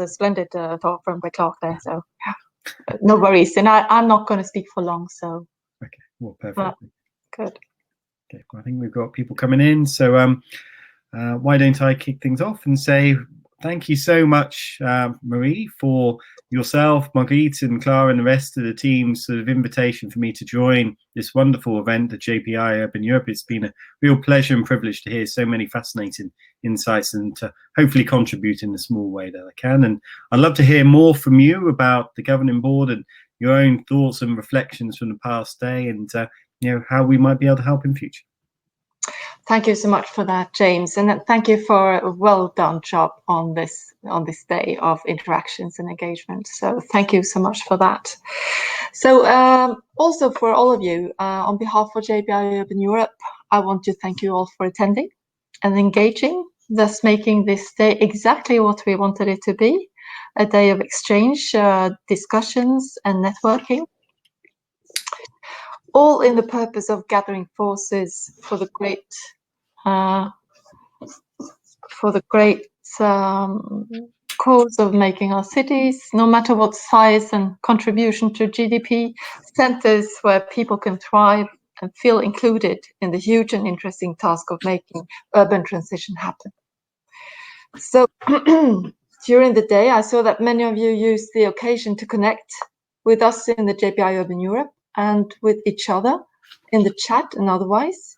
a splendid talk from Greg Clark there. So no worries. And I'm not going to speak for long. So okay, well, perfect. Good. Okay, well, I think we've got people coming in. So why don't I kick things off and say thank you so much, Marie, for yourself, Margriet and Clara and the rest of the team's sort of invitation for me to join this wonderful event, the JPI Urban Europe. It's been a real pleasure and privilege to hear so many fascinating insights and to hopefully contribute in the small way that I can. And I'd love to hear more from you about the governing board and your own thoughts and reflections from the past day and how we might be able to help in future. Thank you so much for that, James, and thank you for a well done job on this day of interactions and engagement. So thank you so much for that. So also for all of you, on behalf of JPI Urban Europe, I want to thank you all for attending and engaging, thus making this day exactly what we wanted it to be, a day of exchange, discussions and networking. All in the purpose of gathering forces for the great cause of making our cities, no matter what size and contribution to GDP, centers where people can thrive and feel included in the huge and interesting task of making urban transition happen. So during the day, I saw that many of you used the occasion to connect with us in the JPI Urban Europe and with each other in the chat and otherwise.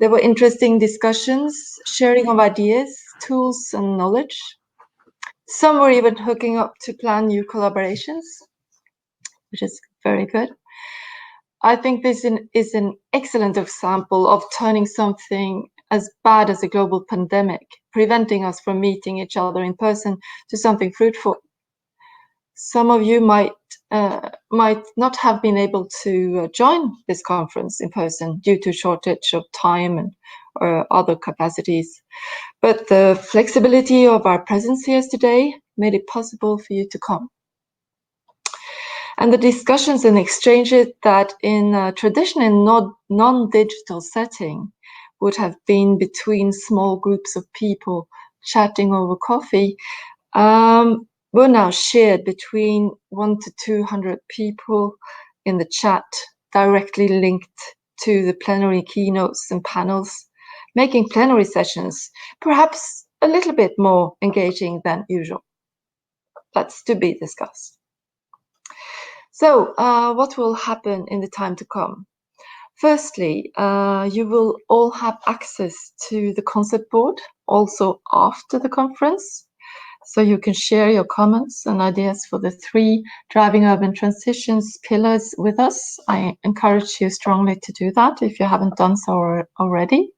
There were interesting discussions, sharing of ideas, tools and knowledge. Some were even hooking up to plan new collaborations, which is very good. I think this is an excellent example of turning something as bad as a global pandemic, preventing us from meeting each other in person, to something fruitful. Some of you might not have been able to join this conference in person due to shortage of time or other capacities, but the flexibility of our presence here today made it possible for you to come. And the discussions and exchanges that in a traditional non-digital setting would have been between small groups of people chatting over coffee were now shared between 100 to 200 people in the chat, directly linked to the plenary keynotes and panels, making plenary sessions perhaps a little bit more engaging than usual. That's to be discussed. So what will happen in the time to come? Firstly, you will all have access to the concept board also after the conference. So you can share your comments and ideas for the 3 driving urban transitions pillars with us. I encourage you strongly to do that if you haven't done so already.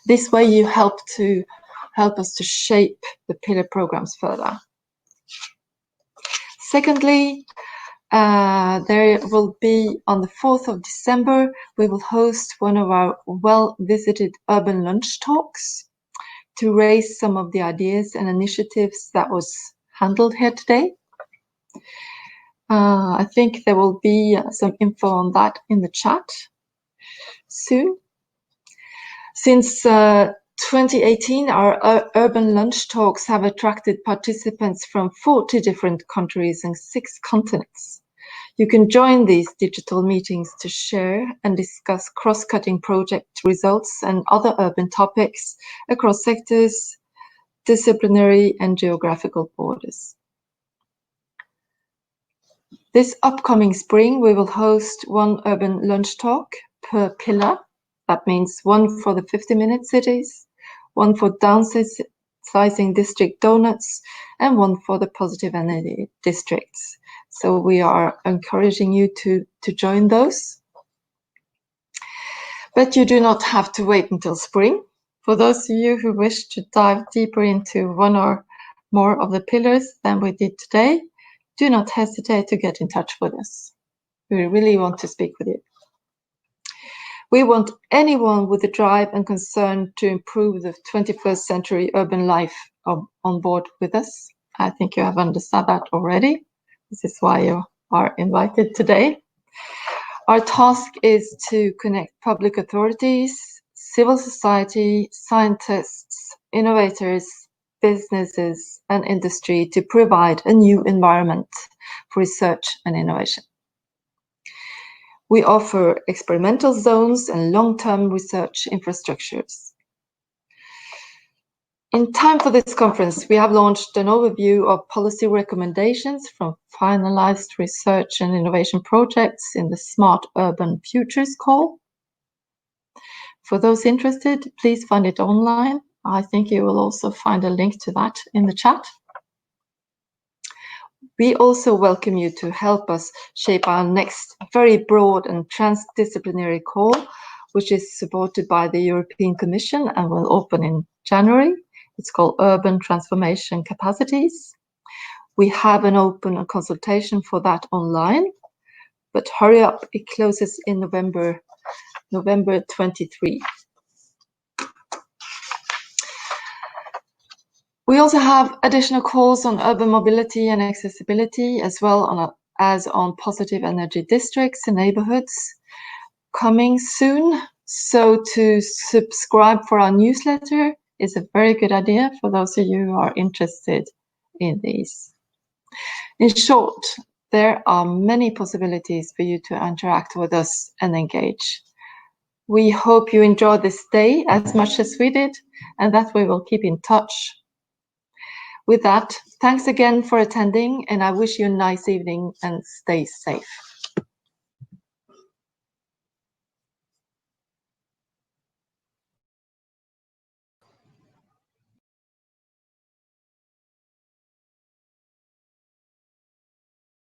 This way you help us to shape the pillar programs further. Secondly, there will be on the 4th of December, we will host one of our well-visited urban lunch talks to raise some of the ideas and initiatives that was handled here today. I think there will be some info on that in the chat soon. Since 2018, our urban lunch talks have attracted participants from 40 different countries and 6 continents. You can join these digital meetings to share and discuss cross-cutting project results and other urban topics across sectors, disciplinary and geographical borders. This upcoming spring, we will host 1 urban lunch talk per pillar. That means 1 for the 50-minute cities, 1 for downsizing district donuts, and 1 for the positive energy districts. So we are encouraging you to join those. But you do not have to wait until spring. For those of you who wish to dive deeper into 1 or more of the pillars than we did today, do not hesitate to get in touch with us. We really want to speak with you. We want anyone with a drive and concern to improve the 21st century urban life on board with us. I think you have understood that already. This is why you are invited today. Our task is to connect public authorities, civil society, scientists, innovators, businesses and industry to provide a new environment for research and innovation. We offer experimental zones and long-term research infrastructures. In time for this conference, we have launched an overview of policy recommendations from finalized research and innovation projects in the Smart Urban Futures Call. For those interested, please find it online. I think you will also find a link to that in the chat. We also welcome you to help us shape our next very broad and transdisciplinary call, which is supported by the European Commission and will open in January. It's called Urban Transformation Capacities. We have an open consultation for that online, but hurry up, it closes in November 23. We also have additional calls on urban mobility and accessibility, as well as on positive energy districts and neighborhoods coming soon. So to subscribe for our newsletter is a very good idea for those of you who are interested in these. In short, there are many possibilities for you to interact with us and engage. We hope you enjoyed this day as much as we did, and that we will keep in touch. With that, thanks again for attending, and I wish you a nice evening and stay safe.